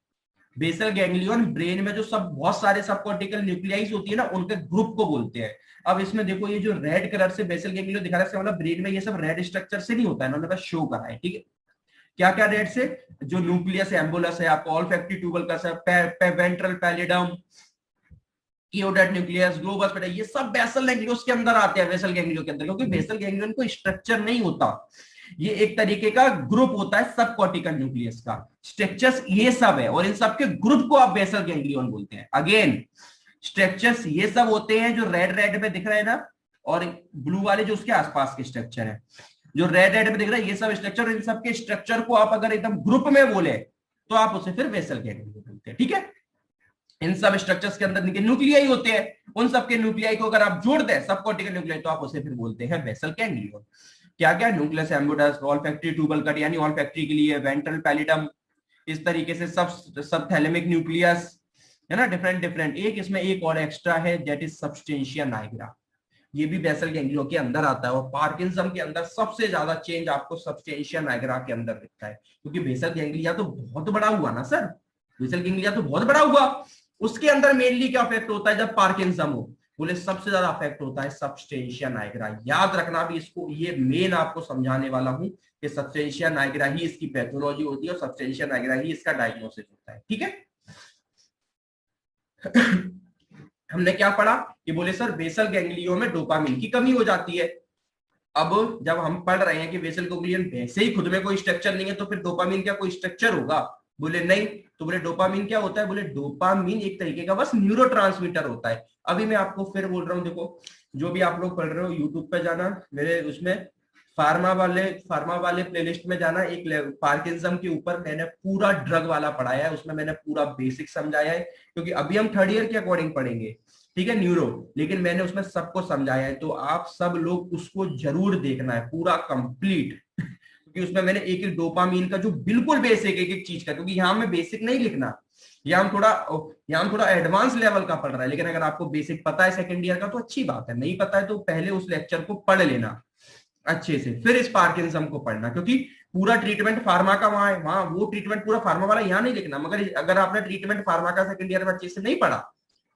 Basal ganglion brain में जो सब बहुत सारे सब कॉर्टिकल न्यूक्लियाइज होती है ना, उनके ग्रुप को बोलते हैं। अब इसमें देखो ये जो रेड कलर से बेसल गैंग्लियन दिखा रहा है, मतलब ब्रेन में ये सब रेड स्ट्रक्चर से नहीं होता है, इन्होंने बस शो करा है। ठीक है, क्या क्या रेड से, जो न्यूक्लियस एम्बुलस है, आपको ऑल्फैक्टरी ट्यूबरकस है, वेंट्रल पैलिडम, कियोडेट न्यूक्लियस, ग्लोबस बेटा, ये सब बेसल गैंग्लियन के अंदर आते हैं, बेसल गैंग्लियन के अंदर, क्योंकि बेसल गैंग्लियन कोई स्ट्रक्चर नहीं होता, ये एक तरीके का ग्रुप होता है सब कॉर्टिकल न्यूक्लियस का। स्ट्रक्चर्स ये सब है और इन सब के ग्रुप को आप बेसल गैंग्लियन बोलते हैं। अगेन स्ट्रक्चर्स ये सब होते हैं जो रेड रेड में दिख रहे हैं ना, और ब्लू वाले जो उसके आसपास के स्ट्रक्चर है, जो रेड रेड में दिख रहा है, ये सब स्ट्रक्चर, इन सब के स्ट्रक्चर को आप अगर एकदम ग्रुप में बोले तो आप उसे फिर बेसल गैंग्लियन बोलते हैं। ठीक है, इन सब स्ट्रक्चर्स के अंदर न्यूक्लियाई होते हैं, उन सब के न्यूक्लियाई को अगर आप जोड़ दें सब कॉर्टिकल न्यूक्लियाई, तो आप उसे फिर बोलते हैं बेसल गैंग्लियन। क्या क्या, nucleus accumbens, olfactory tubercle यानी ऑल्फैक्टरी के लिए, वेंट्रल पैलिडम, इस तरीके से सब थैलेमिक न्यूक्लियस है ना, डिफरेंट डिफरेंट। एक इसमें एक और एक्स्ट्रा है, दैट इज सबस्टेंशिया नाइग्रा, ये भी बेसल गैंग्लियन के अंदर आता है। और पार्किंसम के अंदर सबसे ज्यादा चेंज आपको सबस्टेंशिया नाइग्रा के अंदर दिखता है, क्योंकि बेसल गैंग्लिया तो बहुत बड़ा हुआ ना सर, बेसल गैंग्लिया तो बहुत बड़ा हुआ, उसके अंदर मेनली क्या इफेक्ट होता है जब पार्किंसम हो, बोले सबसे ज्यादा इफेक्ट होता है सबस्टेंशिया नाइग्रा। याद रखना भी इसको, ये मेन आपको समझाने वाला हूं कि सबस्टेंशिया नाइग्रा ही इसकी पैथोलॉजी होती है और सबस्टेंशिया नाइग्रा ही इसका डायग्नोसिस होता है। ठीक है हमने क्या पढ़ा कि बोले सर बेसल गैंग्लियो में डोपामिन की कमी हो जाती है। अब जब हम पढ़ रहे हैं कि बेसल गैंग्लियन वैसे ही खुद में कोई स्ट्रक्चर नहीं है, तो फिर डोपामिन क्या कोई स्ट्रक्चर होगा, बोले नहीं। तो बोले डोपामिन क्या होता है, बोले डोपामिन एक तरीके का बस न्यूरोट्रांसमीटर होता है। अभी मैं आपको फिर बोल रहा हूँ, देखो जो भी आप लोग पढ़ रहे हो यूट्यूब पे जाना, मेरे उसमें फार्मा वाले प्लेलिस्ट में जाना, एक पार्किंसम के ऊपर मैंने पूरा ड्रग वाला पढ़ाया है, उसमें मैंने पूरा बेसिक समझाया है, क्योंकि अभी हम थर्ड ईयर के अकॉर्डिंग पढ़ेंगे, ठीक है, न्यूरो, लेकिन मैंने उसमें सबको समझाया है, तो आप सब लोग उसको जरूर देखना है पूरा कंप्लीट, क्योंकि उसमें मैंने एक एक डोपामीन का जो बिल्कुल बेसिक एक एक चीज का, क्योंकि यहाँ में बेसिक नहीं लिखना, यहाँ हम थोड़ा एडवांस लेवल का पढ़ रहा है, लेकिन अगर आपको बेसिक पता है सेकंड ईयर का तो अच्छी बात है, नहीं पता है तो पहले उस लेक्चर को पढ़ लेना अच्छे से, फिर इस पार्किंसम को पढ़ना, क्योंकि पूरा ट्रीटमेंट फार्मा का वहां है, वहां वो ट्रीटमेंट पूरा फार्मा वाला यहाँ नहीं लिखना। मगर अगर आपने ट्रीटमेंट फार्मा का सेकंड ईयर में अच्छे से नहीं पढ़ा,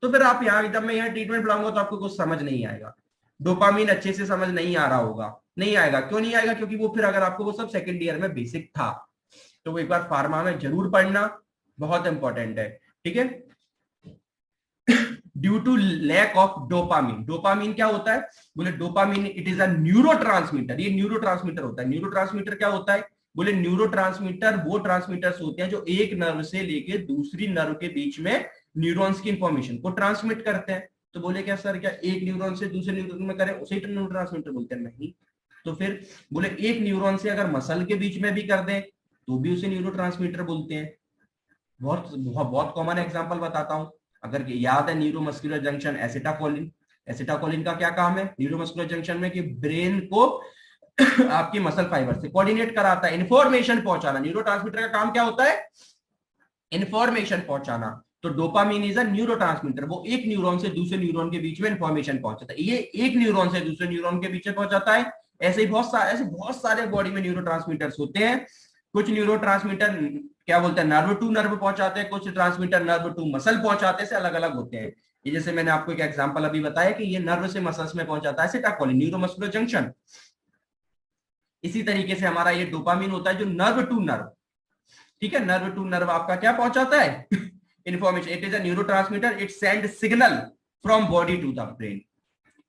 तो फिर आप यहाँ, जब मैं यहाँ ट्रीटमेंट पढ़ाऊंगा तो आपको कुछ समझ नहीं आएगा, डोपामीन अच्छे से समझ नहीं आ रहा होगा, नहीं आएगा। क्यों नहीं आएगा, क्योंकि वो फिर अगर आपको वो सब सेकंड ईयर में बेसिक था, तो वो एक बार फार्मा में जरूर पढ़ना, बहुत इंपॉर्टेंट है। ठीक है, due to lack of dopamine, dopamine क्या होता है, बोले dopamine it is a neurotransmitter, ये न्यूरोट्रांसमीटर होता है। न्यूरोट्रांसमीटर क्या होता है, बोले न्यूरोट्रांसमीटर वो ट्रांसमीटर्स होते हैं जो एक नर्व से लेके दूसरी नर्व के बीच में न्यूरॉन्स की इंफॉर्मेशन को ट्रांसमिट करते हैं। तो बोले क्या सर, क्या एक न्यूरॉन से दूसरे न्यूरॉन में करें उसे न्यूरोट्रांसमीटर बोलते हैं? नहीं, तो फिर बोले एक न्यूरॉन से अगर मसल के बीच में भी कर दें तो भी उसे न्यूरोट्रांसमीटर बोलते हैं। बहुत बहुत कॉमन एग्जांपल बताता हूं, अगर याद है न्यूरोमस्कुलर जंक्शन, एसिटाकोलिन, एसिटाकोलिन का क्या काम है न्यूरोमस्कुलर जंक्शन में, कि ब्रेन को आपकी मसल फाइबर से कोऑर्डिनेट कराता है, इंफॉर्मेशन पहुंचाना। न्यूरोट्रांसमीटर का काम क्या होता है, इंफॉर्मेशन पहुंचाना। तो डोपामीन इज अ न्यूरोट्रांसमीटर, वो एक न्यूरॉन से दूसरे न्यूरॉन के बीच में इंफॉर्मेशन पहुंचाता है, ये एक न्यूरॉन से दूसरे न्यूरॉन के बीच में पहुंचाता है। ऐसे ही बहुत सारे बॉडी में न्यूरोट्रांसमीटर्स होते हैं। कुछ न्यूरोट्रांसमीटर क्या बोलते हैं, नर्व टू नर्व पहुंचाते हैं, कुछ ट्रांसमीटर नर्व टू मसल पहुंचाते हैं, से अलग अलग होते हैं। ये जैसे मैंने आपको एक एग्जांपल अभी बताया कि ये नर्व से मसल्स में पहुंचाता है एसिटाकोलिन, न्यूरोमस्कुलर जंक्शन। इसी तरीके से हमारा ये डोपामीन होता है जो नर्व टू नर्व, ठीक है, नर्व टू नर्व आपका क्या पहुंचाता है information. It is a neurotransmitter, it send signal from body to the brain.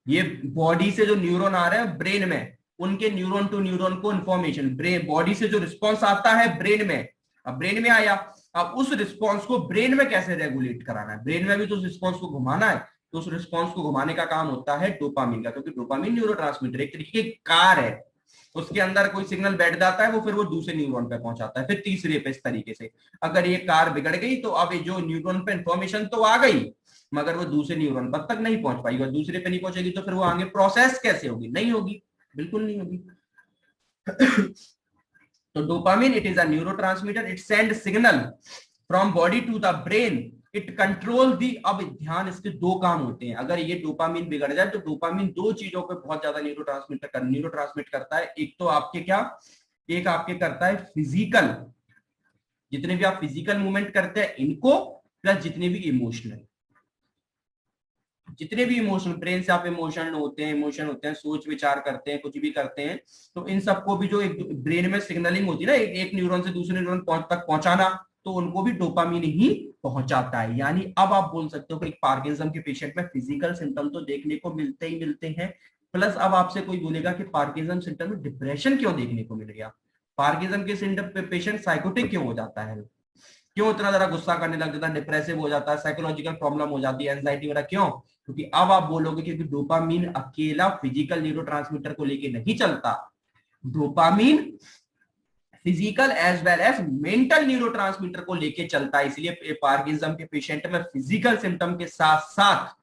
ये बॉडी से जो न्यूरॉन आ रहे हैं ब्रेन में, उनके न्यूरॉन टू न्यूरॉन को इंफॉर्मेशन, ब्रेन बॉडी से जो रिस्पॉन्स आता है ब्रेन में, अब ब्रेन में आया, अब उस रिस्पॉन्स को ब्रेन में कैसे रेगुलेट कराना है, ब्रेन में भी तो उस रिस्पॉन्स को घुमाना है, तो उस रिस्पॉन्स को घुमाने का काम होता है डोपामीन का, क्योंकि डोपामीन न्यूरोट्रांसमीटर एक तरीके की कार है, उसके अंदर कोई सिग्नल बैठ जाता है, वो फिर वो दूसरे न्यूरॉन पे पहुंचाता है, फिर तीसरे पे। इस तरीके से अगर ये कार बिगड़ गई तो अब जो न्यूरॉन पे इंफॉर्मेशन तो आ गई, मगर वो दूसरे न्यूरॉन पर तक नहीं पहुंच पाएगी, और दूसरे पे नहीं पहुंचेगी तो फिर वो आगे प्रोसेस कैसे होगी, नहीं होगी, बिल्कुल नहीं होगी। तो dopamine it is a neurotransmitter, it send signal from body to the brain, it control the. अब ध्यान, इसके दो काम होते हैं। अगर ये डोपामिन बिगड़ जाए तो डोपामिन दो चीजों पे बहुत ज्यादा न्यूरोट्रांसमिट करता है। एक तो आपके क्या, एक आपके करता है फिजिकल, जितने भी आप फिजिकल मूवमेंट करते हैं इनको, प्लस जितने भी इमोशनल, जितने भी इमोशन, ब्रेन से आप इमोशन होते हैं, सोच विचार करते हैं, कुछ भी करते हैं, तो इन सबको भी जो एक ब्रेन में सिग्नलिंग होती है ना, एक न्यूरॉन से दूसरे न्यूरॉन तक पहुंचाना, तो उनको भी डोपामिन ही पहुंचाता है। यानी अब आप बोल सकते हो कि पार्किंसम के पेशेंट में फिजिकल सिम्टम तो देखने को मिलते ही मिलते हैं, प्लस अब आपसे कोई बोलेगा कि पार्किंसम सिम्टम में डिप्रेशन क्यों देखने को मिल गया, पार्किंसम के सिम्टम पेशेंट साइकोटिक क्यों हो जाता है, क्यों इतना ज्यादा गुस्सा करने लग जाता है, डिप्रेसिव हो जाता है, साइकोलॉजिकल प्रॉब्लम हो जाती है, एंजाइटी वगैरह, क्यों? क्योंकि अब आप बोलोगे कि डोपामीन अकेला फिजिकल न्यूरोट्रांसमीटर को लेके नहीं चलता, dopamine physical as well as mental neurotransmitter को लेके चलता है। इसलिए पार्किंसम के पेशेंट में फिजिकल सिम्टम के साथ साथ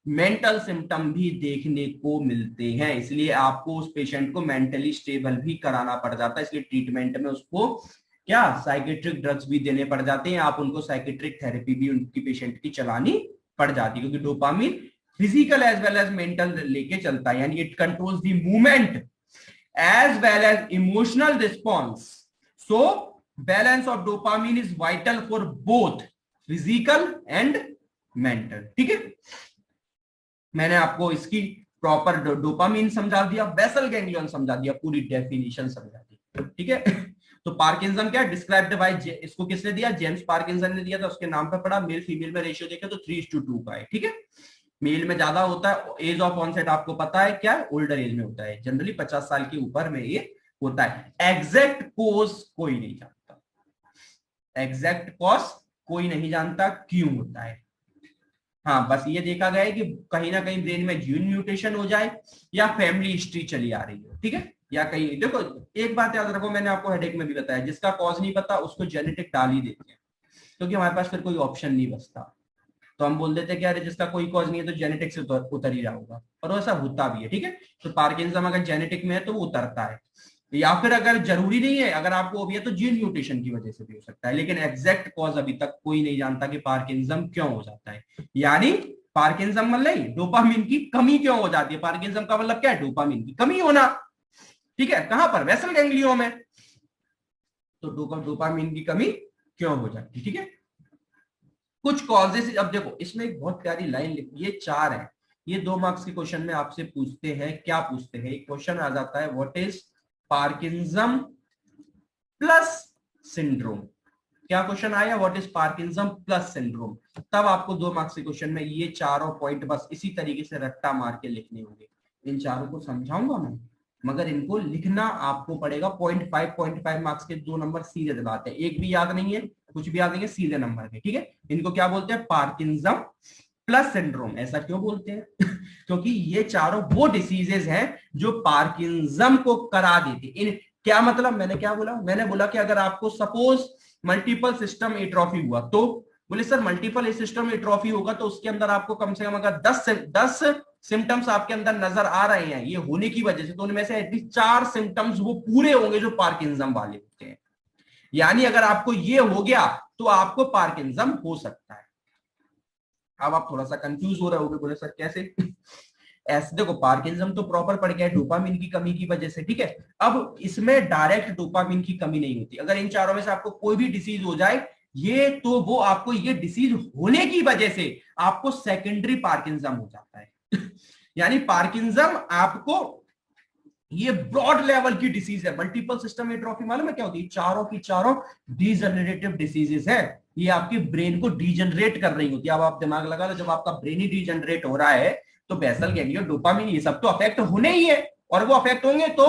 मेंटल सिम्टम भी देखने को मिलते हैं। इसलिए आपको उस पेशेंट को मेंटली स्टेबल भी कराना पड़ जाता है। इसलिए ट्रीटमेंट में उसको क्या साइकेट्रिक ड्रग्स भी देने पड़ जाते हैं, आप उनको साइकेट्रिक थेरेपी भी उनकी पेशेंट की चलानी पड़ जाती है, क्योंकि dopamine physical as well as mental लेके चलता है। यानी it controls the movement as well as emotional response. So balance of dopamine is vital for both physical and mental. ठीक है, मैंने आपको इसकी प्रॉपर डोपामिन समझा दिया, बेसल गैंग्लियन समझा दिया, पूरी डेफिनेशन समझा दी। ठीक है, तो पार्किंसन क्या डिस्क्राइब्ड बाय, इसको किसने दिया, जेम्स पार्किंसन ने दिया था, उसके नाम पे पड़ा। मेल फीमेल में रेशियो देखे तो 3:2 का है। ठीक है, मेल में ज्यादा होता है। एज ऑफ ऑनसेट आपको पता है क्या, ओल्डर एज में होता है, जनरली 50 साल के ऊपर में ये होता है। एग्जैक्ट कोज कोई नहीं जानता, एग्जैक्ट कॉज कोई नहीं जानता क्यों होता है। हाँ, बस ये देखा गया है कि कहीं ना कहीं ब्रेन में जीन म्यूटेशन हो जाए या फैमिली हिस्ट्री चली आ रही हो। ठीक है, या कहीं देखो, एक बात याद रखो, मैंने आपको हेडेक में भी बताया, जिसका कॉज नहीं पता उसको जेनेटिक डाल ही देते हैं, क्योंकि हमारे पास फिर कोई ऑप्शन नहीं बचता। तो हम बोल देते हैं कि अरे जिसका कोई कॉज नहीं है तो जेनेटिक से उतर ही जाऊंगा, और वैसा होता भी है। ठीक है, तो पार्किंसम अगर जेनेटिक में है तो वो उतरता है, या फिर अगर जरूरी नहीं है, अगर आपको वो भी है तो जीन म्यूटेशन की वजह से भी हो सकता है। लेकिन एग्जैक्ट कॉज अभी तक कोई नहीं जानता कि पार्किंसम क्यों हो जाता है। यानी पार्किंसम मतलब डोपामिन की कमी क्यों हो जाती है, पार्किंसम का मतलब क्या है, डोपामिन की कमी होना। ठीक है, कहां पर, वेसल गैंग्लियो में। तो डोपामिन की कमी क्यों हो जाती है। ठीक है, कुछ कॉजेस। अब देखो, इसमें एक बहुत प्यारी लाइन लिखी, ये 4 है, ये 2 मार्क्स के क्वेश्चन में आपसे पूछते हैं। क्या पूछते हैं, एक क्वेश्चन आ जाता है, व्हाट इज पार्किंसम प्लस सिंड्रोम। क्या क्वेश्चन आया, व्हाट इज पार्किंसम प्लस सिंड्रोम। तब आपको 2 मार्क्स के क्वेश्चन में ये चारों पॉइंट बस इसी तरीके से रट्टा मार के लिखने होंगे। इन चारों को समझाऊंगा मैं, मगर इनको लिखना आपको पड़ेगा। 0.5 मार्क्स के 2 नंबर सीधे दिलाते हैं, एक भी याद नहीं है, कुछ भी याद नहीं है, सीधे नंबर के। ठीक है, इनको क्या बोलते हैं, पार्किंसम प्लस सिंड्रोम। ऐसा क्यों बोलते हैं क्योंकि ये चारों वो डिसीजेज हैं जो पार्किंसम को करा देती। इन क्या मतलब, मैंने क्या बोला, मैंने बोला कि अगर आपको सपोज मल्टीपल सिस्टम एट्रोफी हुआ, तो बोले सर मल्टीपल सिस्टम एट्रोफी होगा तो उसके अंदर आपको कम से कम अगर 10 सिम्टम्स आपके अंदर नजर आ रहे हैं ये होने की वजह से, तो उनमें से एटलीस्ट 4 सिम्टम्स वो पूरे होंगे जो पार्किंसम वाले होते हैं। यानी अगर आपको ये हो गया तो आपको पार्किंसम हो सकता है। अब आप थोड़ा सा कंफ्यूज हो रहे होगे, बोले सर कैसे ऐसे। देखो, पार्किंसम तो प्रॉपर पड़ गया है डोपामिन की कमी की वजह से। ठीक है, अब इसमें डायरेक्ट डोपामिन की कमी नहीं होती। अगर इन चारों में से आपको कोई भी डिसीज हो जाए, ये तो वो आपको ये डिसीज होने की वजह से आपको सेकेंडरी पार्किंसम हो जाता है यानी पार्किंसम आपको ये ब्रॉड लेवल की डिसीज है। मल्टीपल सिस्टम एट्रोफी मालूम है क्या होती है, चारों की चारों डीजनरेटिव डिसीजेस है। ये आपके ब्रेन को डीजनरेट कर रही होती है। अब आप दिमाग लगा लो, जब आपका ब्रेन ही डीजनरेट हो रहा है तो बेसल गैंग्लियन, डोपामिन, ये सब तो अफेक्ट होने ही है, और वो अफेक्ट होंगे तो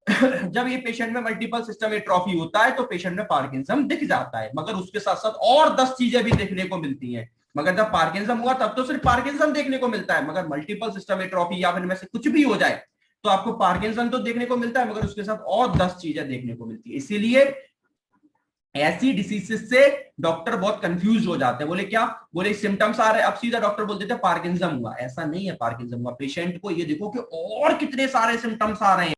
जब ये पेशेंट में मल्टीपल सिस्टम एट्रोफी होता है तो पेशेंट में पार्किंसम दिख जाता है, मगर उसके साथ साथ और 10 चीजें भी देखने को मिलती हैं। मगर जब पार्किंसम हुआ तब तो सिर्फ पार्किंसम देखने को मिलता है, मगर मल्टीपल सिस्टम एट्रोफी या फिर इनमें से कुछ भी हो जाए तो आपको पार्किंसम तो देखने को मिलता है, मगर उसके साथ और 10 चीजें देखने को मिलती है। इसीलिए ऐसी डिसीजेस से डॉक्टर बहुत कंफ्यूज हो जाते हैं। बोले क्या, बोले सिम्टम्स आ रहे हैं, अब सीधा डॉक्टर बोल देते हैं पार्किंसम हुआ। ऐसा नहीं है, पार्किंसम हुआ पेशेंट को ये देखो कि और कितने सारे सिम्टम्स आ रहे हैं।